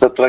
17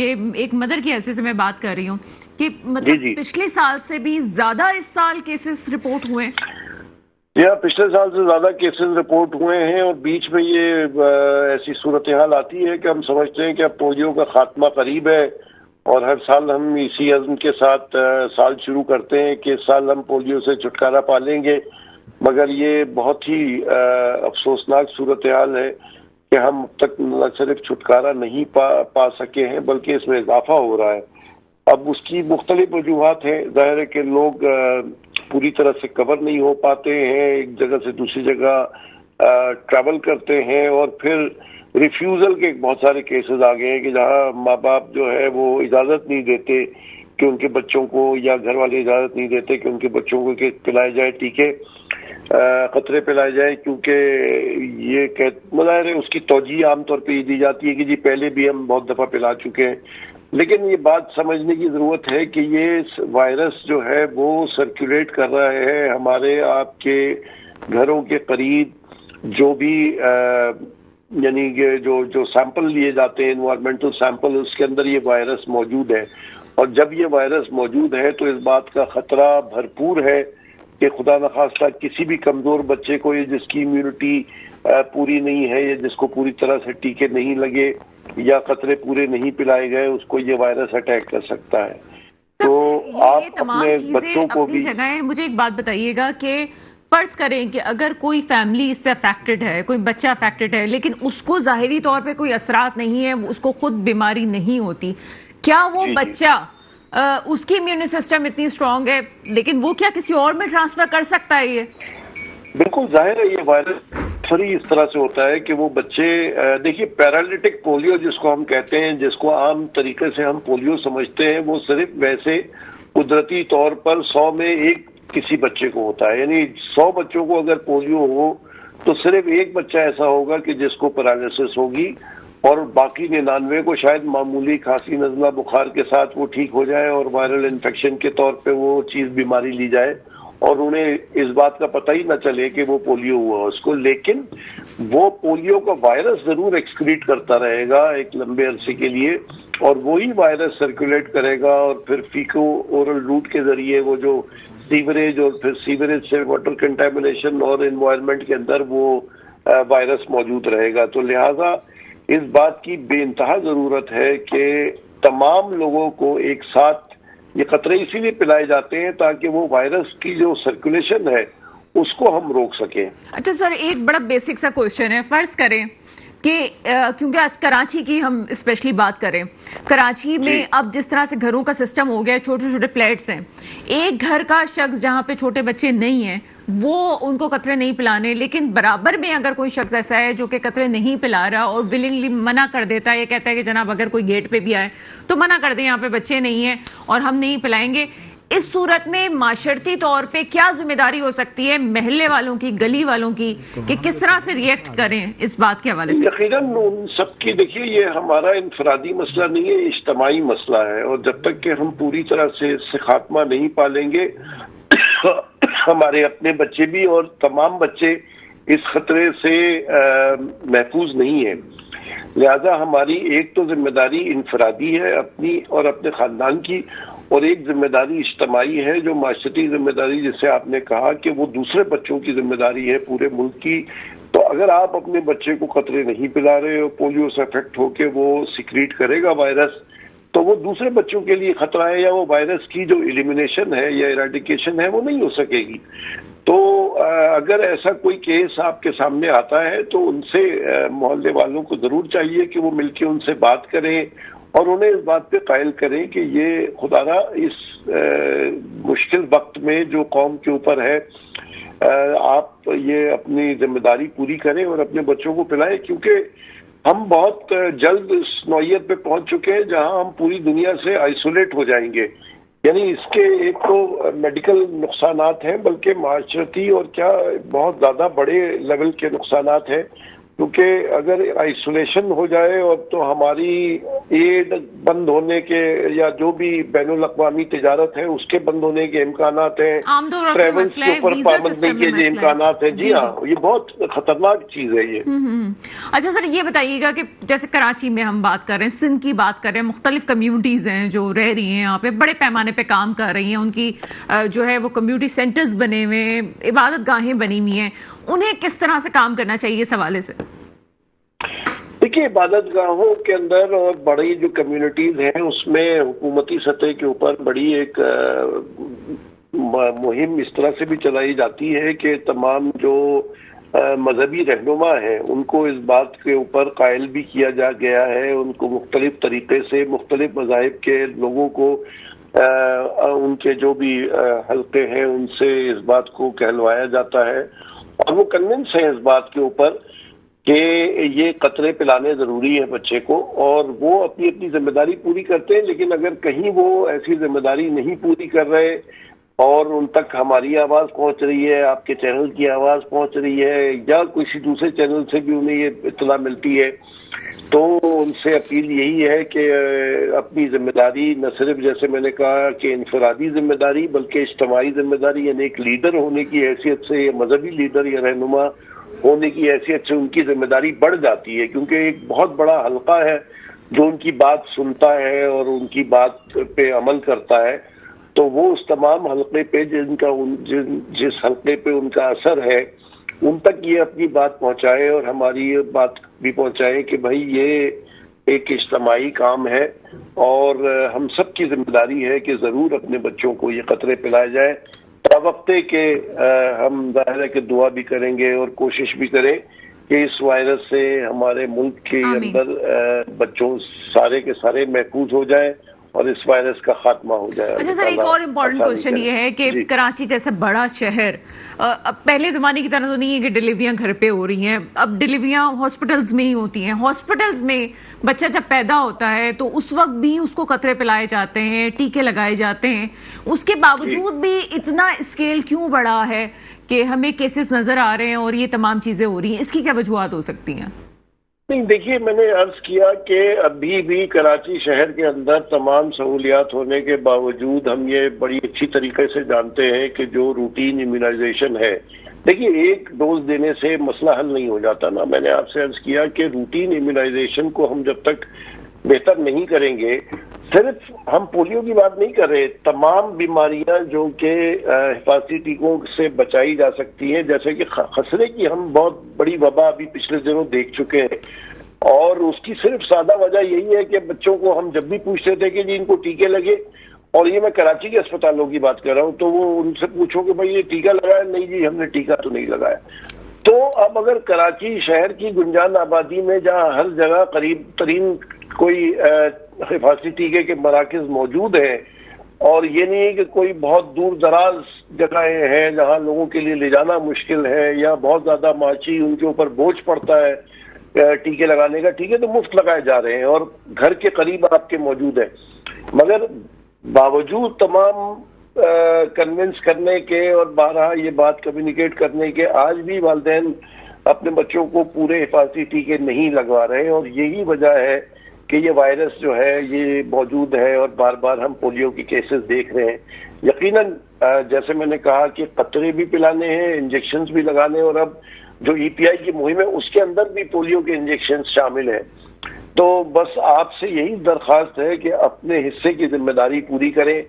کہ ایک مدر کی حیثیت سے میں بات کر رہی ہوں کہ مطلب پچھلے سال سے بھی زیادہ اس سال کیسز رپورٹ ہوئے ہیں؟ پچھلے سال سے زیادہ کیسز رپورٹ ہوئے ہیں، اور بیچ میں یہ ایسی صورتحال آتی ہے کہ ہم سمجھتے ہیں کہ اب پولیو کا خاتمہ قریب ہے، اور ہر سال ہم اسی عزم کے ساتھ سال شروع کرتے ہیں کہ اس سال ہم پولیو سے چھٹکارا پا لیں گے، مگر یہ بہت ہی افسوسناک صورتحال ہے کہ ہم اب تک نہ صرف چھٹکارا نہیں پا سکے ہیں بلکہ اس میں اضافہ ہو رہا ہے۔ اب اس کی مختلف وجوہات ہیں، ظاہر ہے کہ لوگ پوری طرح سے کور نہیں ہو پاتے ہیں، ایک جگہ سے دوسری جگہ ٹریول کرتے ہیں، اور پھر ریفیوزل کے بہت سارے کیسز آ گئے ہیں کہ جہاں ماں باپ جو ہے وہ اجازت نہیں دیتے کہ ان کے بچوں کو، یا گھر والے اجازت نہیں دیتے کہ ان کے بچوں کو پلائے جائے ٹیکے، قطرے پلائے جائے، کیونکہ یہ مظاہر ہے اس کی توجیہ عام طور پہ یہ دی جاتی ہے کہ جی پہلے بھی ہم بہت دفعہ پلا چکے ہیں، لیکن یہ بات سمجھنے کی ضرورت ہے کہ یہ وائرس جو ہے وہ سرکولیٹ کر رہا ہے ہمارے آپ کے گھروں کے قریب، جو بھی یعنی کہ جو سیمپل لیے جاتے ہیں انوائرمنٹل سیمپل، اس کے اندر یہ وائرس موجود ہے، اور جب یہ وائرس موجود ہے تو اس بات کا خطرہ بھرپور ہے کہ خدا نخواستہ کسی بھی کمزور بچے کو، یا جس کی امیونٹی پوری نہیں ہے، یا جس کو پوری طرح سے ٹیکے نہیں لگے یا قطرے پورے نہیں پلائے گئے، اس کو یہ وائرس اٹیک کر سکتا ہے۔ تو آپ اپنے بچوں کو بھی جگہ ہے۔ مجھے ایک بات بتائیے گا کہ فرض کریں کہ اگر کوئی فیملی اس سے افیکٹڈ ہے، کوئی بچہ افیکٹڈ ہے، لیکن اس کو ظاہری طور پہ کوئی اثرات نہیں ہے، اس کو خود بیماری نہیں ہوتی، کیا وہ بچہ اس کی امیون سسٹم اتنی اسٹرانگ ہے لیکن وہ کیا کسی اور میں ٹرانسفر کر سکتا ہے؟ یہ بالکل ظاہر ہے، یہ وائرس اس طرح سے ہوتا ہے کہ وہ بچے، دیکھیے پیرالٹک پولیو جس کو ہم کہتے ہیں، جس کو عام طریقے سے ہم پولیو سمجھتے ہیں، وہ صرف ویسے قدرتی طور پر 100 میں ایک کسی بچے کو ہوتا ہے، یعنی 100 بچوں کو اگر پولیو ہو تو صرف ایک بچہ ایسا ہوگا کہ جس کو پیرالسس ہوگی، اور باقی 99 کو شاید معمولی کھانسی نزلہ بخار کے ساتھ وہ ٹھیک ہو جائے اور وائرل انفیکشن کے طور پہ وہ چیز بیماری لی جائے، اور انہیں اس بات کا پتہ ہی نہ چلے کہ وہ پولیو ہوا اس کو، لیکن وہ پولیو کا وائرس ضرور ایکسکریٹ کرتا رہے گا ایک لمبے عرصے کے لیے، اور وہی وائرس سرکولیٹ کرے گا، اور پھر فیکو اورل روٹ کے ذریعے وہ جو سیوریج، اور پھر سیوریج سے واٹر کنٹامینیشن اور انوائرمنٹ کے اندر وہ وائرس موجود رہے گا۔ تو لہٰذا اس بات کی بے انتہا ضرورت ہے کہ تمام لوگوں کو ایک ساتھ یہ قطرے اسی لیے پلائے جاتے ہیں تاکہ وہ وائرس کی جو سرکولیشن ہے اس کو ہم روک سکیں۔ اچھا سر، ایک بڑا بیسک سا کوشچن ہے، فرض کریں کہ کیونکہ آج کراچی کی ہم اسپیشلی بات کریں، کراچی میں اب جس طرح سے گھروں کا سسٹم ہو گیا، چھوٹے چھوٹے فلیٹس ہیں، ایک گھر کا شخص جہاں پہ چھوٹے بچے نہیں ہیں وہ ان کو قطرے نہیں پلانے، لیکن برابر میں اگر کوئی شخص ایسا ہے جو کہ قطرے نہیں پلا رہا اور ولنگلی منع کر دیتا ہے، یہ کہتا ہے کہ جناب اگر کوئی گیٹ پہ بھی آئے تو منع کر دیں، یہاں پہ بچے نہیں ہیں اور ہم نہیں پلائیں گے، اس صورت میں معاشرتی طور پہ کیا ذمہ داری ہو سکتی ہے محلے والوں کی، گلی والوں کی، کہ کس طرح سے ریئیکٹ کریں اس بات کے حوالے سے؟ یقیناً ان سب کی، دیکھیے یہ ہمارا انفرادی مسئلہ نہیں ہے، اجتماعی مسئلہ ہے، اور جب تک کہ ہم پوری طرح سے اس سے خاتمہ نہیں پالیں گے ہمارے اپنے بچے بھی اور تمام بچے اس خطرے سے محفوظ نہیں ہیں۔ لہذا ہماری ایک تو ذمہ داری انفرادی ہے اپنی اور اپنے خاندان کی، اور ایک ذمہ داری اجتماعی ہے جو معاشرتی ذمہ داری، جسے آپ نے کہا کہ وہ دوسرے بچوں کی ذمہ داری ہے پورے ملک کی۔ تو اگر آپ اپنے بچے کو قطرے نہیں پلا رہے اور پولیو سے افیکٹ ہو کے وہ سیکریٹ کرے گا وائرس، تو وہ دوسرے بچوں کے لیے خطرہ ہے، یا وہ وائرس کی جو ایلیمینیشن ہے یا ایراڈیکیشن ہے وہ نہیں ہو سکے گی۔ تو اگر ایسا کوئی کیس آپ کے سامنے آتا ہے تو ان سے محلے والوں کو ضرور چاہیے کہ وہ مل کے ان سے بات کریں اور انہیں اس بات پہ قائل کریں کہ یہ خدا نہ اس مشکل وقت میں جو قوم کے اوپر ہے، آپ یہ اپنی ذمہ داری پوری کریں اور اپنے بچوں کو پلائیں، کیونکہ ہم بہت جلد اس نوعیت پہ پہنچ چکے ہیں جہاں ہم پوری دنیا سے آئسولیٹ ہو جائیں گے۔ یعنی اس کے ایک تو میڈیکل نقصانات ہیں، بلکہ معاشرتی اور کیا بہت زیادہ بڑے لیول کے نقصانات ہیں۔ کیونکہ اگر آئسولیشن ہو جائے اور تو ہماری ایڈ بند ہونے کے یا جو بھی بین الاقوامی تجارت ہے اس کے بند ہونے کے امکانات ہیں، ٹریولز کے اوپر پابندی کے جو امکانات ہیں، جی ہاں یہ بہت خطرناک چیز ہے یہ۔ اچھا سر، یہ بتائیے گا کہ جیسے کراچی میں ہم بات کر رہے ہیں، سندھ کی بات کر رہے ہیں، مختلف کمیونٹیز ہیں جو رہ رہی ہیں یہاں پہ، بڑے پیمانے پہ کام کر رہی ہیں، ان کی جو ہے وہ کمیونٹی سینٹرز بنے ہوئے ہیں، عبادت گاہیں بنی ہوئی ہیں، انہیں کس طرح سے کام کرنا چاہیے اس حوالے سے؟ دیکھیے، عبادت گاہوں کے اندر اور بڑی جو کمیونٹیز ہیں اس میں حکومتی سطح کے اوپر بڑی ایک مہم اس طرح سے بھی چلائی جاتی ہے کہ تمام جو مذہبی رہنما ہیں ان کو اس بات کے اوپر قائل بھی کیا گیا ہے، ان کو مختلف طریقے سے مختلف مذاہب کے لوگوں کو ان کے جو بھی حلقے ہیں ان سے اس بات کو کہلوایا جاتا ہے، اور وہ کنونس ہیں اس بات کے اوپر کہ یہ قطرے پلانے ضروری ہے بچے کو، اور وہ اپنی اپنی ذمہ داری پوری کرتے ہیں۔ لیکن اگر کہیں وہ ایسی ذمہ داری نہیں پوری کر رہے اور ان تک ہماری آواز پہنچ رہی ہے، آپ کے چینل کی آواز پہنچ رہی ہے، یا کسی دوسرے چینل سے بھی انہیں یہ اطلاع ملتی ہے، تو ان سے اپیل یہی ہے کہ اپنی ذمہ داری نہ صرف جیسے میں نے کہا کہ انفرادی ذمہ داری بلکہ اجتماعی ذمہ داری، یعنی ایک لیڈر ہونے کی حیثیت سے، یا مذہبی لیڈر یا رہنما ہونے کی حیثیت سے ان کی ذمہ داری بڑھ جاتی ہے، کیونکہ ایک بہت بڑا حلقہ ہے جو ان کی بات سنتا ہے اور ان کی بات پہ عمل کرتا ہے، تو وہ اس تمام حلقے پہ جس حلقے پہ ان کا اثر ہے ان تک یہ اپنی بات پہنچائے اور ہماری یہ بات بھی پہنچائے کہ بھائی یہ ایک اجتماعی کام ہے اور ہم سب کی ذمہ داری ہے کہ ضرور اپنے بچوں کو یہ قطرے پلائے جائے، وقتے کہ ہم ظاہر ہے کہ دعا بھی کریں گے اور کوشش بھی کریں کہ اس وائرس سے ہمارے ملک کے اندر بچوں سارے کے سارے محفوظ ہو جائیں اور اس وائرس کا خاتمہ ہو جائے۔ اچھا سر، ایک اور امپورٹنٹ کوشچن یہ ہے کہ کراچی جیسا بڑا شہر، اب پہلے زمانے کی طرح تو نہیں ہے کہ ڈیلیوریاں گھر پہ ہو رہی ہیں، اب ڈیلیوریاں ہاسپٹلز میں ہی ہوتی ہیں۔ ہاسپٹلز میں بچہ جب پیدا ہوتا ہے تو اس وقت بھی اس کو قطرے پلائے جاتے ہیں، ٹیکے لگائے جاتے ہیں، اس کے باوجود بھی اتنا اسکیل کیوں بڑا ہے کہ ہمیں کیسز نظر آ رہے ہیں اور یہ تمام چیزیں ہو رہی ہیں؟ اس کی کیا وجوہات ہو سکتی ہیں؟ نہیں، دیکھیے میں نے عرض کیا کہ ابھی بھی کراچی شہر کے اندر تمام سہولیات ہونے کے باوجود ہم یہ بڑی اچھی طریقے سے جانتے ہیں کہ جو روٹین امیونائزیشن ہے، دیکھیے ایک ڈوز دینے سے مسئلہ حل نہیں ہو جاتا نا۔ میں نے آپ سے عرض کیا کہ روٹین امیونائزیشن کو ہم جب تک بہتر نہیں کریں گے، صرف ہم پولیو کی بات نہیں کر رہے، تمام بیماریاں جو کہ حفاظتی ٹیکوں سے بچائی جا سکتی ہیں، جیسے کہ خسرے کی ہم بہت بڑی وبا ابھی پچھلے دنوں دیکھ چکے ہیں، اور اس کی صرف سادہ وجہ یہی ہے کہ بچوں کو ہم جب بھی پوچھتے تھے کہ جی ان کو ٹیکے لگے، اور یہ میں کراچی کے اسپتالوں کی بات کر رہا ہوں، تو وہ ان سے پوچھو کہ بھائی یہ ٹیکہ لگایا؟ نہیں جی ہم نے ٹیکہ تو نہیں لگایا۔ تو اب اگر کراچی شہر کی گنجان آبادی میں جہاں ہر جگہ قریب ترین کوئی حفاظتی ٹیکے کے مراکز موجود ہیں، اور یہ نہیں ہے کہ کوئی بہت دور دراز جگہیں ہیں جہاں لوگوں کے لیے لے جانا مشکل ہے یا بہت زیادہ معاشی ان کے اوپر بوجھ پڑتا ہے ٹیکے لگانے کا، ٹیکے تو مفت لگائے جا رہے ہیں اور گھر کے قریب آپ کے موجود ہیں، مگر باوجود تمام کنونس کرنے کے اور بارہا یہ بات کمیونیکیٹ کرنے کے، آج بھی والدین اپنے بچوں کو پورے حفاظتی ٹیکے نہیں لگوا رہے، اور یہی وجہ ہے کہ یہ وائرس جو ہے یہ موجود ہے اور بار بار ہم پولیو کی کیسز دیکھ رہے ہیں۔ یقیناً جیسے میں نے کہا کہ قطرے بھی پلانے ہیں، انجیکشنز بھی لگانے ہیں، اور اب جو ای پی آئی کی مہم ہے اس کے اندر بھی پولیو کے انجیکشنز شامل ہیں۔ تو بس آپ سے یہی درخواست ہے کہ اپنے حصے کی ذمہ داری پوری کریں،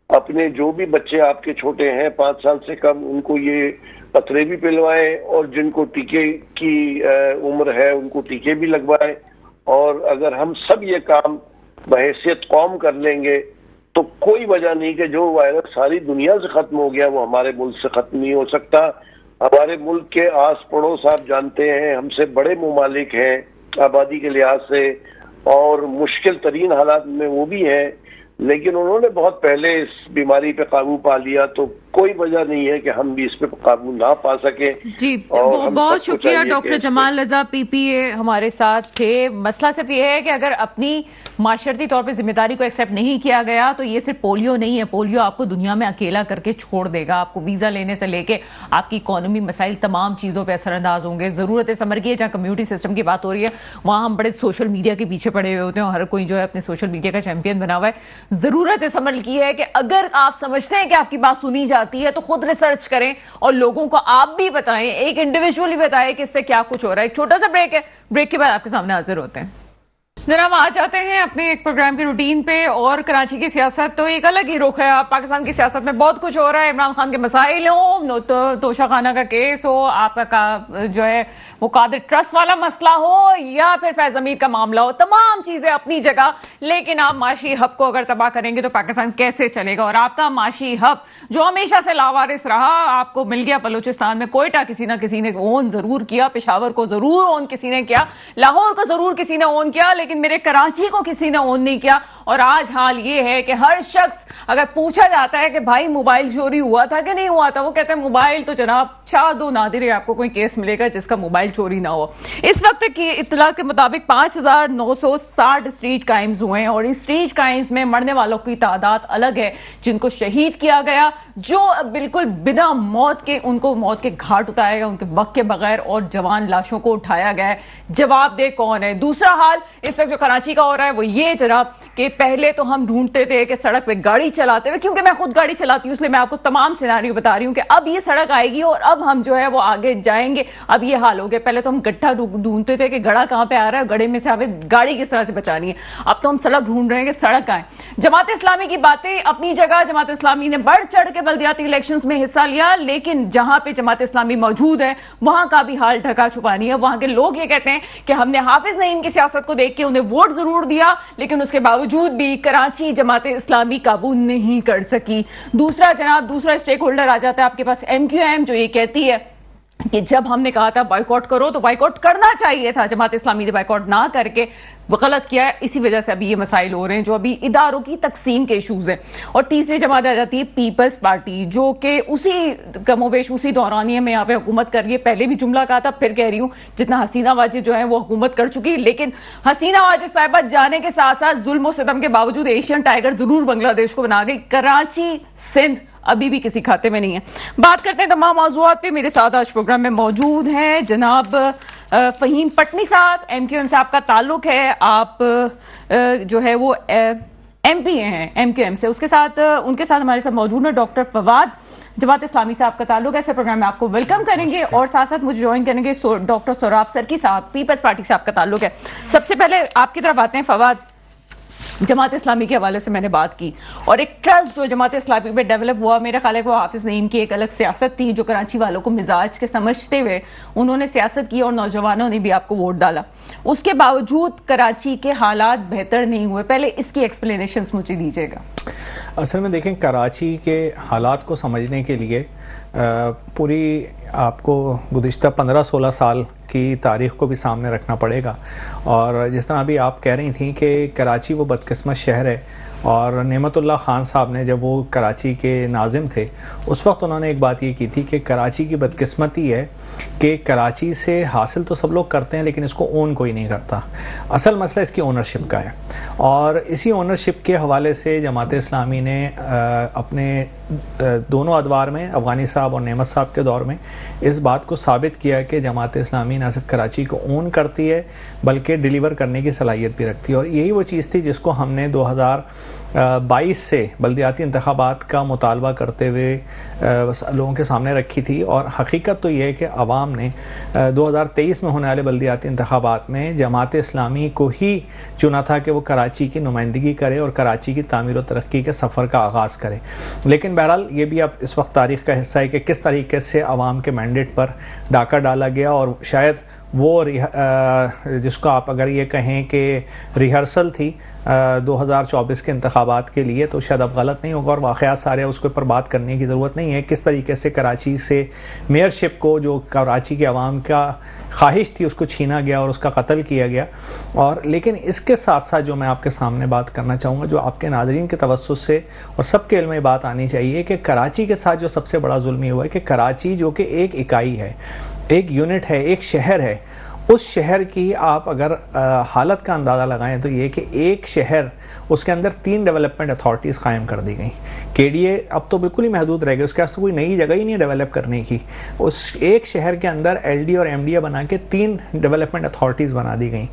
اپنے جو بھی بچے آپ کے چھوٹے ہیں 5 سال سے کم ان کو یہ قطرے بھی پلوائیں، اور جن کو ٹیکے کی عمر ہے ان کو ٹیکے بھی لگوائیں، اور اگر ہم سب یہ کام بحیثیت قوم کر لیں گے تو کوئی وجہ نہیں کہ جو وائرس ساری دنیا سے ختم ہو گیا وہ ہمارے ملک سے ختم نہیں ہو سکتا۔ ہمارے ملک کے آس پڑوس آپ جانتے ہیں ہم سے بڑے ممالک ہیں آبادی کے لحاظ سے، اور مشکل ترین حالات میں وہ بھی ہیں، لیکن انہوں نے بہت پہلے اس بیماری پہ قابو پا لیا، تو کوئی وجہ نہیں ہے کہ ہم بھی اس پہ قابو نہ پا سکیں. جی بہت شکریہ ڈاکٹر جمال رضا پی پی اے ہمارے ساتھ تھے. مسئلہ صرف یہ ہے کہ اگر اپنی معاشرتی طور پہ ذمہ داری کو ایکسیپٹ نہیں کیا گیا تو یہ صرف پولیو نہیں ہے. پولیو آپ کو دنیا میں اکیلا کر کے چھوڑ دے گا. آپ کو ویزا لینے سے لے کے آپ کی اکانومی مسائل تمام چیزوں پہ اثر انداز ہوں گے. ضرورت عمل کی ہے, جہاں کمیونٹی سسٹم کی بات ہو رہی ہے وہاں ہم بڑے سوشل میڈیا کے پیچھے پڑے ہوئے ہوتے ہیں, ہر کوئی جو ہے اپنے سوشل میڈیا کا چیمپئن بنا ہوا ہے. ضرورت اس عمل کی ہے کہ اگر آپ سمجھتے ہیں کہ آپ کی بات سنی جاتی ہے تو خود ریسرچ کریں اور لوگوں کو آپ بھی بتائیں, ایک انڈیویجولی بتائیں کہ اس سے کیا کچھ ہو رہا ہے. ایک چھوٹا سا بریک ہے, بریک کے بعد آپ کے سامنے حاضر ہوتے ہیں. جناب آ جاتے ہیں اپنے ایک پروگرام کی روٹین پہ. اور کراچی کی سیاست تو ایک الگ ہی رخ ہے. پاکستان کی سیاست میں بہت کچھ ہو رہا ہے. عمران خان کے مسائل ہوں, توشہ خانہ کا کیس ہو, آپ کا جو ہے وہ قادر ٹرسٹ والا مسئلہ ہو, یا پھر فیض حمید کا معاملہ ہو, تمام چیزیں اپنی جگہ. لیکن آپ معاشی ہب کو اگر تباہ کریں گے تو پاکستان کیسے چلے گا؟ اور آپ کا معاشی ہب جو ہمیشہ سے لاوارث رہا, آپ کو مل گیا بلوچستان میں. کوئٹہ کسی نہ کسی نے اون ضرور کیا, پشاور کو ضرور اون کسی نے کیا, لاہور کو ضرور کسی نے اون کیا, لیکن میرے کراچی کو کسی نے اون نہیں کیا. اور آج حال یہ ہے کہ ہر شخص اگر پوچھا جاتا ہے کہ بھائی موبائل چوری ہوا تھا کہ نہیں ہوا تھا, وہ کہتے ہیں موبائل تو جناب شاید و نادر ہے آپ کو کوئی کیس ملے گا جس کا موبائل چوری نہ ہو. اس وقت کی اطلاعات کے مطابق 5960 اسٹریٹ کرائمز ہوئے ہیں, اور اس اسٹریٹ کرائمز میں مرنے والوں کی تعداد الگ ہے. جن کو شہید کیا گیا, جو بالکل بنا موت کے ان کو موت کے گھاٹ اتارے گا ان کے وقت کے بغیر, اور جوان لاشوں کو اٹھایا گیا ہے. جواب دہ کون ہے؟ دوسرا حال اس وقت جو کراچی کا ہو رہا ہے وہ یہ جناب کہ پہلے تو ہم ڈھونڈتے تھے کہ سڑک پہ گاڑی چلاتے ہوئے, کیونکہ میں خود گاڑی چلاتی ہوں اس لیے میں آپ کو تمام سیناریو بتا رہی ہوں کہ اب یہ سڑک آئے گی اور اب ہم جو ہے وہ آگے جائیں گے. اب یہ حال ہو گیا. پہلے تو ہم گڈھا ڈھونڈتے تھے کہ گڑھا کہاں پہ آ رہا ہے, گڑھے میں سے ہمیں گاڑی کس طرح سے بچانی ہے. اب تو ہم سڑک ڈھونڈ رہے ہیں کہ سڑک آئے. جماعت اسلامی کی باتیں اپنی جگہ, جماعت اسلامی نے بڑھ چڑھ کے بلدیاتی الیکشنز میں حصہ لیا, لیکن جہاں پہ جماعت اسلامی موجود ہے وہاں کا بھی حال ڈھکا چھپا نہیں ہے. وہاں کے لوگ یہ کہتے ہیں کہ ہم نے حافظ نعیم کی سیاست کو دیکھ کے انہیں ووٹ ضرور دیا, لیکن اس کے باوجود بھی کراچی جماعت اسلامی قابو نہیں کر سکی. دوسرا اسٹیک ہولڈر آ جاتا ہے آپ کے پاس, ایم کیو ایم, جو یہ کہتی ہے کہ جب ہم نے کہا تھا بائیکاٹ کرو تو بائیکاٹ کرنا چاہیے تھا. جماعت اسلامی نے بائیکاٹ نہ کر کے غلط کیا ہے. اسی وجہ سے ابھی یہ مسائل ہو رہے ہیں جو ابھی اداروں کی تقسیم کے ایشوز ہیں. اور تیسری جماعت آ جاتی ہے پیپلز پارٹی, جو کہ اسی کم و بیش اسی دورانیے میں یہاں پہ حکومت کر رہی ہے. پہلے بھی جملہ کہا تھا, پھر کہہ رہی ہوں, جتنا حسینہ واجد جو ہے وہ حکومت کر چکی, لیکن حسینہ واجد صاحبہ جانے کے ساتھ ساتھ ظلم و ستم کے باوجود ایشین ٹائیگر ضرور بنگلہ دیش کو بنا گئی. کراچی سندھ ابھی بھی کسی کھاتے میں نہیں ہے. بات کرتے ہیں تمام موضوعات پہ. میرے ساتھ آج پروگرام میں موجود ہیں جناب فہیم پٹنی صاحب, ایم کیو ایم سے آپ کا تعلق ہے, آپ جو ہے وہ ایم پی ہیں ایم کیو ایم سے. ان کے ساتھ ہمارے ساتھ موجود ہیں ڈاکٹر فواد, جماعت اسلامی سے آپ کا تعلق ہے. ایسے پروگرام میں آپ کو ویلکم کریں گے, اور ساتھ ساتھ مجھے جوائن کریں گے ڈاکٹر سوراب سرکی صاحب, پیپلز پارٹی سے آپ کا تعلق ہے. سب سے پہلے آپ کی طرف آتے ہیں فواد. جماعت اسلامی کے حوالے سے میں نے بات کی, اور ایک ٹرسٹ جو جماعت اسلامی پہ ڈیولپ ہوا, میرا خیال ہے کہ وہ حافظ نعیم کی ایک الگ سیاست تھی جو کراچی والوں کو مزاج کے سمجھتے ہوئے انہوں نے سیاست کی, اور نوجوانوں نے بھی آپ کو ووٹ ڈالا. اس کے باوجود کراچی کے حالات بہتر نہیں ہوئے. پہلے اس کی ایکسپلینیشنز مجھے دیجیے گا. اصل میں دیکھیں, کراچی کے حالات کو سمجھنے کے لیے پوری آپ کو گزشتہ 15-16 سال کی تاریخ کو بھی سامنے رکھنا پڑے گا. اور جس طرح ابھی آپ کہہ رہی تھیں کہ کراچی وہ بدقسمت شہر ہے, اور نعمت اللہ خان صاحب نے جب وہ کراچی کے ناظم تھے اس وقت انہوں نے ایک بات یہ کی تھی کہ کراچی کی بدقسمتی ہے کہ کراچی سے حاصل تو سب لوگ کرتے ہیں لیکن اس کو اون کوئی نہیں کرتا. اصل مسئلہ اس کی اونرشپ کا ہے, اور اسی اونرشپ کے حوالے سے جماعت اسلامی نے اپنے دونوں ادوار میں, افغانی صاحب اور نعمت صاحب کے دور میں, اس بات کو ثابت کیا کہ جماعت اسلامی نہ صرف کراچی کو اون کرتی ہے بلکہ ڈیلیور کرنے کی صلاحیت بھی رکھتی ہے. اور یہی وہ چیز تھی جس کو ہم نے 2022 سے بلدیاتی انتخابات کا مطالبہ کرتے ہوئے لوگوں کے سامنے رکھی تھی. اور حقیقت تو یہ ہے کہ عوام نے 2023 میں ہونے والے بلدیاتی انتخابات میں جماعت اسلامی کو ہی چنا تھا کہ وہ کراچی کی نمائندگی کرے اور کراچی کی تعمیر و ترقی کے سفر کا آغاز کرے. لیکن بہرحال یہ بھی اب اس وقت تاریخ کا حصہ ہے کہ کس طریقے سے عوام کے مینڈیٹ پر ڈاکہ ڈالا گیا, اور شاید وہ جس کو آپ اگر یہ کہیں کہ ریہرسل تھی, 2024 کے انتخابات کے لیے، تو شاید اب غلط نہیں ہوگا اور واقعات سارے اس کے اوپر بات کرنے کی ضرورت نہیں ہے. کس طریقے سے کراچی سے میئرشپ کو، جو کراچی کے عوام کا خواہش تھی، اس کو چھینا گیا اور اس کا قتل کیا گیا. اور لیکن اس کے ساتھ ساتھ جو میں آپ کے سامنے بات کرنا چاہوں گا، جو آپ کے ناظرین کے توسط سے اور سب کے علم میں بات آنی چاہیے، کہ کراچی کے ساتھ جو سب سے بڑا ظلم یہ ہوا ہے کہ کراچی جو کہ ایک اکائی ہے، ایک یونٹ ہے، ایک شہر ہے، اس شہر کی آپ اگر حالت کا اندازہ لگائیں تو یہ کہ ایک شہر، اس کے اندر 3 ڈیولپمنٹ اتھارٹیز قائم کر دی گئیں. کے ڈی اے اب تو بالکل ہی محدود رہ گئے، اس کے واسطے کوئی نئی جگہ ہی نہیں ڈیولپ کرنے کی. اس ایک شہر کے اندر ایل ڈی اور ایم ڈی اے بنا کے 3 ڈیولپمنٹ اتھارٹیز بنا دی گئیں.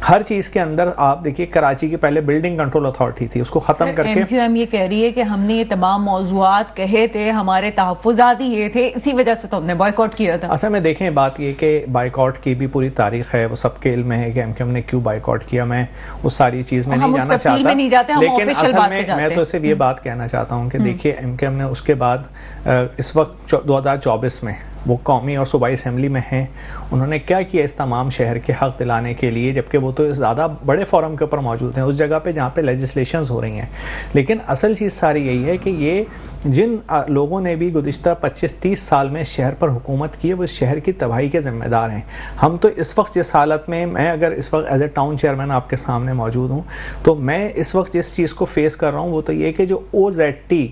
ہر چیز کے اندر آپ دیکھیے، کراچی کی پہلے بلڈنگ کنٹرول اتھارٹی تھی، اس کو ختم کر کے ایم یہ کہہ رہی ہے کہ ہم نے یہ تمام موضوعات کہے تھے، ہمارے تحفظات ہی یہ تھے، اسی وجہ سے تو ہم نے بائیکاٹ کیا تھا. اصل میں دیکھیں بات یہ کہ بائیکاٹ کی بھی پوری تاریخ ہے، وہ سب کے علم میں ہے کہ ایم کیو ایم نے کیوں بائیکاٹ کیا. میں اس ساری چیز میں نہیں جانا چاہتا، لیکن اصل میں تو صرف یہ بات کہنا چاہتا ہوں کہ دیکھیے ایم کیو ایم نے اس کے بعد اس وقت 2024 میں وہ قومی اور صوبائی اسمبلی میں ہیں، انہوں نے کیا کیا اس تمام شہر کے حق دلانے کے لیے، جبکہ وہ تو زیادہ بڑے فورم کے اوپر موجود ہیں، اس جگہ پہ جہاں پہ لیجسلیشنز ہو رہی ہیں. لیکن اصل چیز ساری یہی ہے کہ یہ جن لوگوں نے بھی گزشتہ 25-30 سال میں اس شہر پر حکومت کی ہے، وہ اس شہر کی تباہی کے ذمہ دار ہیں. ہم تو اس وقت جس حالت میں، میں اگر اس وقت ایز اے ٹاؤن چیئرمین آپ کے سامنے موجود ہوں، تو میں اس وقت جس چیز کو فیس کر رہا ہوں وہ تو یہ کہ جو OZT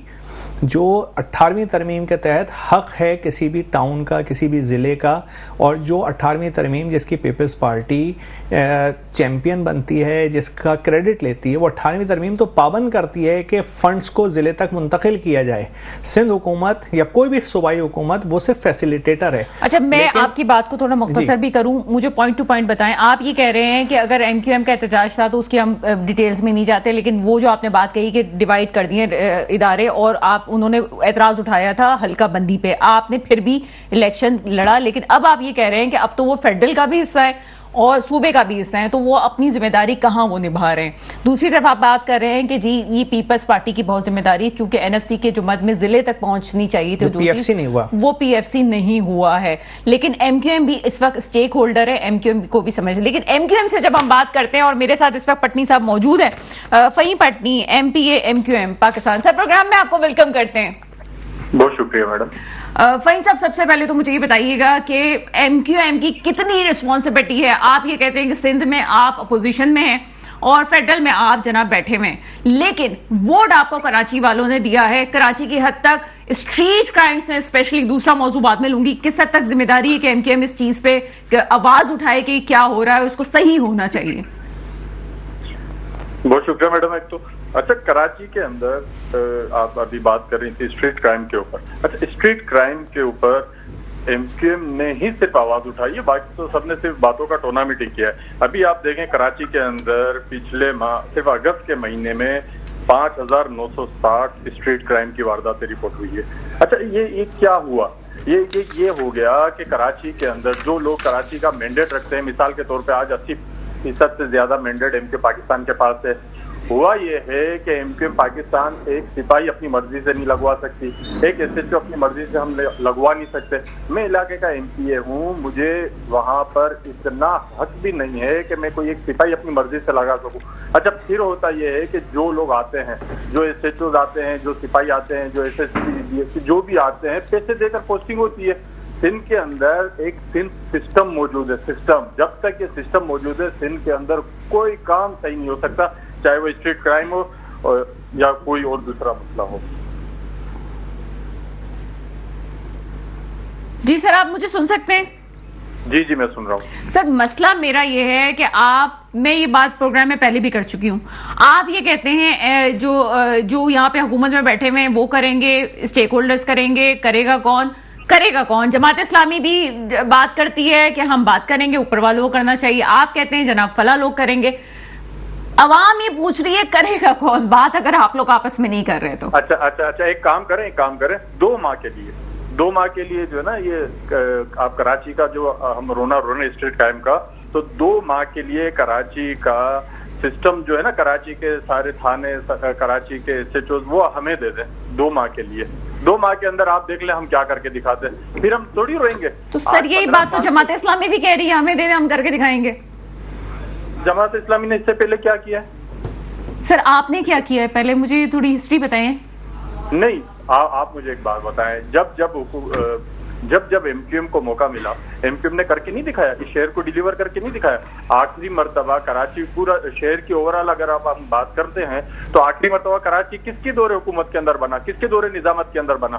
جو 18ویں ترمیم کے تحت حق ہے کسی بھی ٹاؤن کا، کسی بھی ضلع کا، اور جو 18ویں ترمیم جس کی پیپلز پارٹی چیمپئن بنتی ہے، جس کا کریڈٹ لیتی ہے، وہ 18ویں ترمیم تو پابند کرتی ہے کہ فنڈز کو ضلع تک منتقل کیا جائے. سندھ حکومت یا کوئی بھی صوبائی حکومت وہ صرف فیسیلیٹیٹر ہے. اچھا، میں آپ کی بات کو تھوڑا مختصر بھی کروں، مجھے پوائنٹ ٹو پوائنٹ بتائیں. آپ یہ کہہ رہے ہیں کہ اگر ایم کیو ایم کا احتجاج تھا تو اس کی ہم ڈیٹیلز میں نہیں جاتے، لیکن وہ جو آپ نے بات کہی کہ ڈیوائڈ کر دیے ادارے، اور انہوں نے اعتراض اٹھایا تھا حلقہ بندی پہ، آپ نے پھر بھی الیکشن لڑا، لیکن اب آپ یہ کہہ رہے ہیں کہ اب تو وہ فیڈرل کا بھی حصہ ہے اور صوبے کا بھی حصہ ہے، تو وہ اپنی ذمہ داری کہاں وہ نبھا رہے ہیں. دوسری طرف آپ بات کر رہے ہیں کہ جی یہ پیپلز پارٹی کی بہت ذمہ داری، چونکہ این ایف سی کے جو مد میں ضلع تک پہنچنی چاہیے تھی، وہ پی ایف سی نہیں ہوا ہے. لیکن ایم کیو ایم بھی اس وقت اسٹیک ہولڈر ہے، ایم کیو ایم کو بھی سمجھ. لیکن ایم کیو ایم سے جب ہم بات کرتے ہیں، اور میرے ساتھ اس وقت پٹنی صاحب موجود ہیں، Fahim Patni, M P A M Q M Pakistan. Sir programme میں آپ کو ویلکم کرتے ہیں. بہت شکریہ میڈم. فہیم صاحب، سب سے پہلے تو مجھے یہ بتائیے گا کہ ایم کیو ایم کی کتنی رسپانسبلٹی ہے؟ آپ یہ کہتے ہیں کہ سندھ میں آپ اپوزیشن میں ہیں اور فیڈرل میں آپ جناب بیٹھے ہوئے ہیں، لیکن ووٹ آپ کو کراچی والوں نے دیا ہے. کراچی کی حد تک اسٹریٹ کرائمز میں، اسپیشلی دوسرا موضوع بعد میں لوں گی، کس حد تک ذمہ داری ہے کہ ایم کیو ایم اس چیز پہ آواز اٹھائے کہ کیا ہو رہا ہے اور اس کو صحیح ہونا چاہیے؟ بہت شکریہ میڈم. ایک تو اچھا، کراچی کے اندر آپ ابھی بات کر رہی تھی اسٹریٹ کرائم کے اوپر. اچھا، اسٹریٹ کرائم کے اوپر ایم کیو ایم نے ہی صرف آواز اٹھائی ہے، باقی تو سب نے صرف باتوں کا ٹورنامنٹ ہی کیا ہے. ابھی آپ دیکھیں کراچی کے اندر پچھلے ماہ صرف اگست کے مہینے میں 5960 اسٹریٹ کرائم کی وارداتیں رپورٹ ہوئی ہے. اچھا، یہ کیا ہوا؟ یہ ہو گیا کہ کراچی کے اندر جو لوگ کراچی کا مینڈیٹ رکھتے ہیں، مثال کے طور پہ آج 80% سے زیادہ مینڈیٹ ایم کیو پاکستان کے پاس ہے. ہوا یہ ہے کہ ایم کیو پاکستان ایک سپاہی اپنی مرضی سے نہیں لگوا سکتی، ایک ایس ایچ او اپنی مرضی سے ہم لگوا نہیں سکتے. میں علاقے کا ایم پی اے ہوں، مجھے وہاں پر اتنا حق بھی نہیں ہے کہ میں کوئی ایک سپاہی اپنی مرضی سے لگا سکوں. اچھا، پھر ہوتا یہ ہے کہ جو لوگ آتے ہیں، جو ایس ایچ اوز آتے ہیں، جو سپاہی آتے ہیں، جو S S P D S P جو بھی آتے ہیں، پیسے دے کر پوسٹنگ ہوتی ہے. سندھ کے اندر ایک سندھ سسٹم موجود ہے. سسٹم جب تک یہ سسٹم موجود ہے، سندھ کے اندر کوئی کام صحیح نہیں ہو سکتا، چاہے وہ اسٹریٹ کرائم ہو یا کوئی اور دوسرا مسئلہ ہو. جی سر، آپ مجھے سن سکتے ہیں؟ جی میں سن رہا ہوں. سر، مسئلہ میرا یہ ہے کہ میں یہ بات پروگرام میں پہلے بھی کر چکی ہوں. آپ یہ کہتے ہیں جو یہاں پہ حکومت میں بیٹھے ہوئے ہیں وہ کریں گے، اسٹیک ہولڈرز کریں گے، کرے گا کون؟ جماعت اسلامی بھی بات کرتی ہے کہ ہم بات کریں گے، اوپر والوں کو کرنا چاہیے. آپ کہتے ہیں جناب فلاں لوگ کریں گے. عوام یہ پوچھ رہی ہے کرے گا کون بات، اگر آپ لوگ آپس میں نہیں کر رہے تو؟ اچھا، ایک کام کریں 2 ماہ کے لیے جو ہے نا، یہ آپ کراچی کا جو ہم رونا اسٹریٹ کرائم کا، تو 2 ماہ کے لیے کراچی کا سسٹم جو ہے نا، کراچی کے سارے تھانے، کراچی کے ایس ایچ اوز، وہ ہمیں دے دیں 2 ماہ کے لیے. 2 ماہ کے اندر آپ دیکھ لیں ہم کیا کر کے دکھاتے ہیں، پھر ہم تھوڑی روئیں گے. تو سر یہی بات تو جماعت اسلامی بھی کہہ رہی ہے، ہمیں دے دیں، ہم کر کے دکھائیں گے. جماعت اسلامی نے اس سے پہلے کیا کیا ہے؟ سر آپ نے کیا کیا ہے پہلے مجھے تھوڑی ہسٹری بتائیں. نہیں آپ مجھے ایک بات بتائیں, جب ایم کیو ایم کو موقع ملا, ایم کیو ایم نے کر کے نہیں دکھایا, اس شہر کو ڈیلیور کر کے نہیں دکھایا. آخری مرتبہ کراچی, پورا شہر کی اوورال اگر آپ ہم بات کرتے ہیں تو آخری مرتبہ کراچی کس کی دور حکومت کے اندر بنا, کس کے دور نظامت کے اندر بنا؟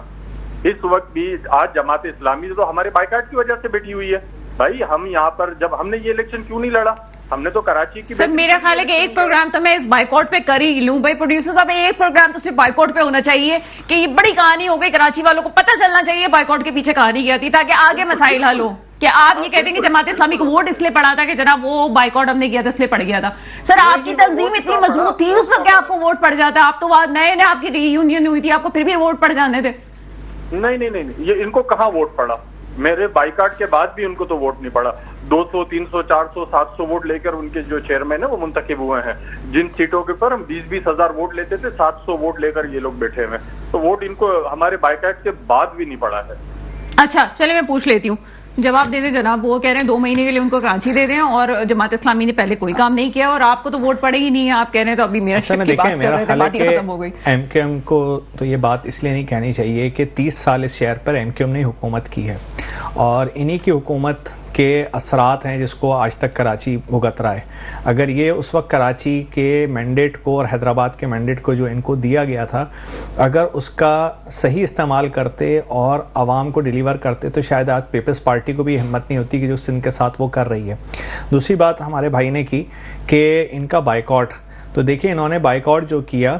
اس وقت بھی آج جماعت اسلامی تو ہمارے بائیکاٹ کی وجہ سے بیٹھی ہوئی ہے. بھائی ہم یہاں پر جب ہم نے یہ الیکشن کیوں نہیں لڑا, ہم نے تو کراچی کی. سر میرا خیال ہے کہ ایک پروگرام تو میں اس بائیکاٹ پہ کر ہی لوں. بھائی پروڈیوسر صاحب, ایک پروگرام تو صرف بائیکاٹ پہ ہونا چاہیے کہ یہ بڑی کہانی ہو گئی, کراچی والوں کو پتہ چلنا چاہیے بائیکاٹ کے پیچھے کہانی کیا تھی, تاکہ آگے مسائل حل ہو. کہ آپ یہ کہتے ہیں کہ جماعت اسلامی کو ووٹ اس لیے پڑا تھا کہ جناب وہ بائیکاٹ ہم نے کیا تھا اس لیے پڑ گیا تھا. سر آپ کی تنظیم اتنی مضبوط تھی اس وقت کہ آپ کو ووٹ پڑ جاتا, آپ تو نئے آپ کی ری یونین ہوئی تھی, آپ کو پھر بھی ووٹ پڑ جانے تھے. نہیں, یہ ان کو کہاں ووٹ پڑا؟ میرے بائیکاٹ کے بعد بھی ان کو تو ووٹ نہیں پڑا. 200, 300, 400, 700 ووٹ لے کر ان کے جو چیئرمین ہیں وہ منتخب ہوئے ہیں. جن سیٹوں کے پر ہم 20 ہزار ووٹ لیتے تھے, 700 ووٹ لے کر یہ لوگ بیٹھے ہوئے. تو ووٹ ان کو ہمارے بائیکاٹ کے بعد بھی نہیں پڑا ہے. اچھا چلے میں پوچھ لیتی ہوں, جواب دے دیں جناب. وہ کہہ رہے ہیں 2 مہینے کے لیے ان کو کراچی دے دیں, اور جماعت اسلامی نے پہلے کوئی کام نہیں کیا, اور آپ کو تو ووٹ پڑے ہی نہیں ہے. آپ کہہ رہے ہیں تو ابھی میرا شک کی بات کر رہے تھے, بات ہی ختم ہو گئی. ایم کیو ایم کو تو یہ بات اس لیے نہیں کہنی چاہیے کہ 30 سال اس شہر پر ایم کیو ایم نے حکومت کی ہے, اور انہی کی حکومت کے اثرات ہیں جس کو آج تک کراچی بھگت رہا ہے. اگر یہ اس وقت کراچی کے مینڈیٹ کو اور حیدرآباد کے مینڈیٹ کو جو ان کو دیا گیا تھا, اگر اس کا صحیح استعمال کرتے اور عوام کو ڈیلیور کرتے تو شاید آج پیپلز پارٹی کو بھی ہمت نہیں ہوتی کہ جو ان کے ساتھ وہ کر رہی ہے. دوسری بات ہمارے بھائی نے کی کہ ان کا بائیکاٹ, تو دیکھیں انہوں نے بائیکاٹ جو کیا,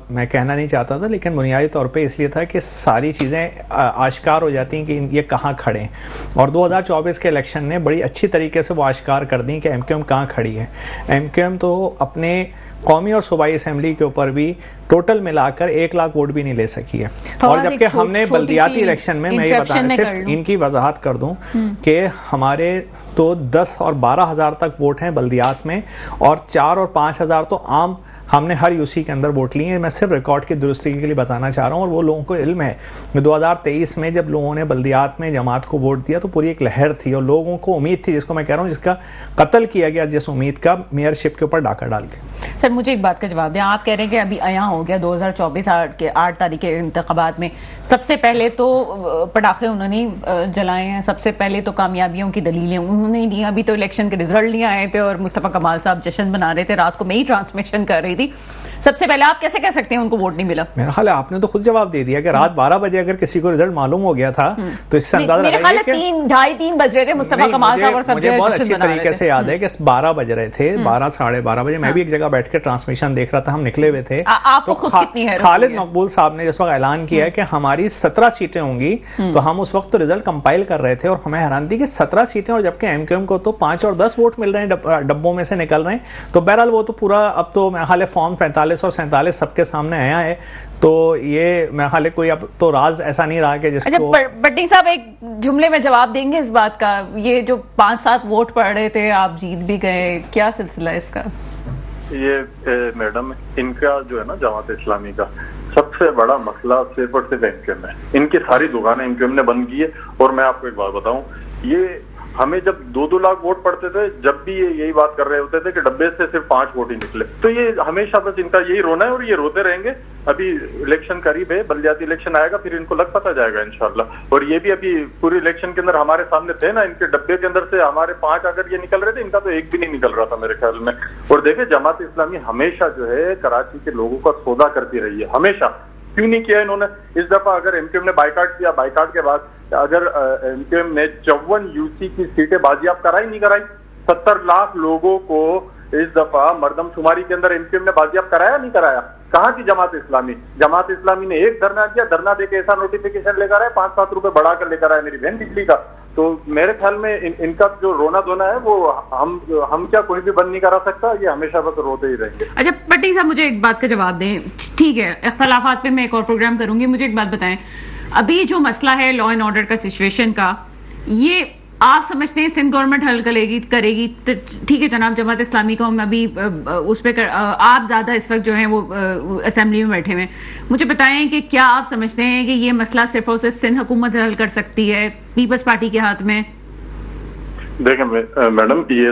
میں کہنا نہیں چاہتا تھا لیکن بنیادی طور پہ اس لیے تھا کہ ساری چیزیں آشکار ہو جاتی ہیں کہ یہ کہاں کھڑے ہیں, اور 2024 کے الیکشن نے بڑی اچھی طریقے سے وہ آشکار کر دیں کہ ایم کیو ایم کہاں کھڑی ہے. ایم کیو ایم تو اپنے قومی اور صوبائی اسمبلی کے اوپر بھی ٹوٹل ملا کر 1 لاکھ ووٹ بھی نہیں لے سکی ہے. اور جبکہ ہم نے بلدیاتی الیکشن میں یہ بتانا, صرف ان کی وضاحت کر دوں کہ ہمارے تو 10 اور 12 ہزار تک ووٹ ہیں بلدیات میں, اور 4 اور 5 ہزار تو عام ہم نے ہر یو سی کے اندر ووٹ لیے ہیں. میں صرف ریکارڈ کی درستی کے لیے بتانا چاہ رہا ہوں, اور وہ لوگوں کو علم ہے 2023 میں جب لوگوں نے بلدیات میں جماعت کو ووٹ دیا تو پوری ایک لہر تھی, اور لوگوں کو امید تھی, جس کو میں کہہ رہا ہوں جس کا قتل کیا گیا, جس امید کا میئر شپ کے اوپر ڈاکہ ڈال کے. سر مجھے ایک بات کا جواب دیں, آپ کہہ رہے ہیں کہ ابھی عیاں ہو گیا 2024 کے 8 تاریخ کے انتخابات میں سب سے پہلے تو پٹاخے انہوں نے جلائے ہیں, سب سے پہلے تو کامیابیوں کی دلیلیں انہوں نے دی. ابھی تو الیکشن کے رزلٹ نہیں آئے تھے اور مصطفیٰ کمال صاحب جشن بنا رہے تھے, رات کو میں ہی ٹرانسمیشن کر رہی تھی. سب سے پہلے آپ کیسے کہہ سکتے ہیں ان کو ووٹ نہیں ملا؟ میرا خیال ہے آپ نے تو خود جواب دے دیا کہ رات 12 بجے اگر کسی کو رزلٹ معلوم ہو گیا تھا تو اس سے اندازہ میرے خیال ہے 2:30 بج رہے تھے مصطفیٰ کمال صاحب اور سب مجھے بہت اچھی طریقے سے یاد ہے کہ 12 بج رہے تھے, 12 ساڑھے 12 بجے. میں بھی ایک جگہ بیٹھ کے ٹرانسمیشن دیکھ رہا تھا, ہم نکلے ہوئے تھے. تو خالد مقبول صاحب نے جس وقت اعلان کیا ہے کہ ہماری 17 سیٹیں ہوں گی, تو ہم اس وقت تو رزلٹ کمپائل کر رہے تھے اور ہمیں حیران تھی کہ 17 سیٹیں, اور جبکہ ایم کیو ایم کو تو 5 اور 10 ووٹ مل رہے ہیں, ڈبوں میں سے نکل رہے ہیں. تو بہرحال وہ تو پورا اب تو میرا خیال ہے فارم 45 اور 47 سب کے سامنے آیا ہے. تو یہ میرا خیال ہے کوئی اب تو راز ایسا نہیں رہا کہ جس کو. بٹی صاحب ایک جملے میں جواب دیں گے اس بات کا, یہ جو 5-7 ووٹ پڑ رہے تھے آپ جیت بھی گئے, کیا سلسلہ ہے اس کا؟ یہ میڈم ان کا جو ہے نا جماعت اسلامی کا سب سے بڑا مسئلہ صرف اور صرف ایم کیو ایم ہے. ان کی ساری دکانیں ایم کیو ایم نے بند کی ہے. اور میں آپ کو ایک بات بتاؤں, یہ ہمیں جب 2-2 لاکھ ووٹ پڑتے تھے, جب بھی یہ یہی بات کر رہے ہوتے تھے کہ ڈبے سے صرف 5 ووٹ ہی نکلے. تو یہ ہمیشہ بس ان کا یہی رونا ہے اور یہ روتے رہیں گے. ابھی الیکشن قریب ہے, بلدیاتی الیکشن آئے گا, پھر ان کو لگ پتہ جائے گا انشاءاللہ. اور یہ بھی ابھی پوری الیکشن کے اندر ہمارے سامنے تھے نا, ان کے ڈبے کے اندر سے ہمارے 5 اگر یہ نکل رہے تھے, ان کا تو ایک بھی نہیں نکل رہا تھا میرے خیال میں. اور دیکھیں جماعت اسلامی ہمیشہ جو ہے کراچی کے لوگوں کا سودا کرتی رہی ہے, ہمیشہ. کیوں نہیں کیا انہوں نے اس دفعہ؟ اگر ایم کیو ایم نے بائیکاٹ کیا, بائیکاٹ کے بعد اگر ایم کیو ایم نے 54 یو سی کی سیٹیں بازیاب کرائی, نہیں کرائی. 70 لاکھ لوگوں کو اس دفعہ مردم شماری کے اندر ایم کیو ایم نے بازیاب کرایا, نہیں کرایا؟ کہاں کی جماعت اسلامی؟ جماعت اسلامی نے ایک دھرنا کیا, دھرنا دے کے ایسا نوٹیفیکیشن لے کر آئے, 5-7 روپے بڑھا کر لے کر آئے میری بہن بجلی کا. تو میرے خیال میں ان کا جو رونا دھونا ہے وہ ہم کیا کوئی بھی بند نہیں کرا سکتا, یہ ہمیشہ بس روتے ہی رہیں گے. اچھا پٹی صاحب مجھے ایک بات کا جواب دیں, ٹھیک ہے اختلافات پہ میں ایک اور پروگرام کروں گی. مجھے ایک بات بتائیں, ابھی جو مسئلہ ہے لا اینڈ آرڈر کا سچویشن کا, یہ آپ سمجھتے ہیں سندھ گورنمنٹ حل کرے گی؟ ٹھیک ہے جناب, جماعت اسلامی کو ہم ابھی اس پہ آپ زیادہ اس وقت جو ہیں وہ اسمبلی میں بیٹھے ہوئے ہیں, مجھے بتائیں کہ کیا آپ سمجھتے ہیں کہ یہ مسئلہ صرف اور صرف سندھ حکومت حل کر سکتی ہے, پیپلز پارٹی کے ہاتھ میں؟ دیکھیں میڈم, یہ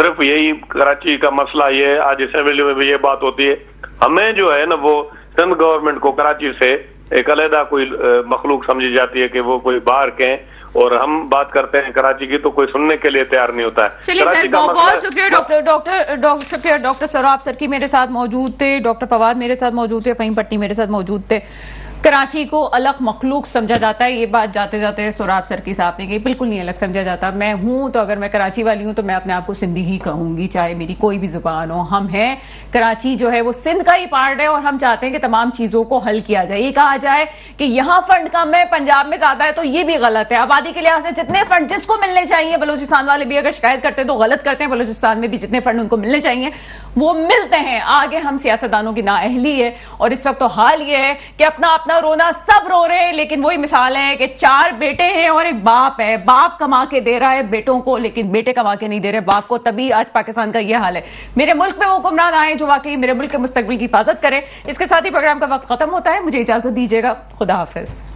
صرف یہی کراچی کا مسئلہ یہ آج اسمبلی میں بھی یہ بات ہوتی ہے. ہمیں جو ہے نا وہ سندھ گورنمنٹ کو کراچی سے ایک علیحدہ کوئی مخلوق سمجھی جاتی ہے کہ وہ کوئی باہر کے، اور ہم بات کرتے ہیں کراچی کی تو کوئی سننے کے لیے تیار نہیں ہوتا ہے. چلیے سر، بہت شکریہ شکریہ ڈاکٹر سوراب سرکی میرے ساتھ موجود تھے، ڈاکٹر فواد میرے ساتھ موجود تھے، فہیم پٹنی میرے ساتھ موجود تھے. کراچی کو الگ مخلوق سمجھا جاتا ہے، یہ بات جاتے جاتے سوراب سرکی صاحب نے کہی، بالکل نہیں الگ سمجھا جاتا. میں ہوں تو اگر میں کراچی والی ہوں تو میں اپنے آپ کو سندھی ہی کہوں گی، چاہے میری کوئی بھی زبان ہو. ہم ہیں، کراچی جو ہے وہ سندھ کا ہی پارٹ ہے، اور ہم چاہتے ہیں کہ تمام چیزوں کو حل کیا جائے. یہ کہا جائے کہ یہاں فنڈ کم ہے، پنجاب میں زیادہ ہے، تو یہ بھی غلط ہے. آبادی کے لحاظ سے جتنے فنڈ جس کو ملنے چاہیے، بلوچستان والے بھی اگر شکایت کرتے ہیں تو غلط کرتے ہیں، بلوچستان میں بھی جتنے فنڈ ان کو ملنے چاہیے وہ ملتے ہیں. آگے ہم سیاستدانوں کی نااہلی ہے، اور اس وقت تو حال یہ ہے کہ اپنا اپنا رونا سب رو رہے ہیں، لیکن وہی مثال ہے کہ 4 بیٹے ہیں اور ایک باپ ہے. باپ کما کے دے رہا ہے بیٹوں کو، لیکن بیٹے کما کے نہیں دے رہے باپ کو. تبھی آج پاکستان کا یہ حال ہے. میرے ملک میں وہ حکمران آئے جو واقعی میرے ملک کے مستقبل کی حفاظت کرے. اس کے ساتھ ہی پروگرام کا وقت ختم ہوتا ہے، مجھے اجازت دیجیے گا. خدا حافظ.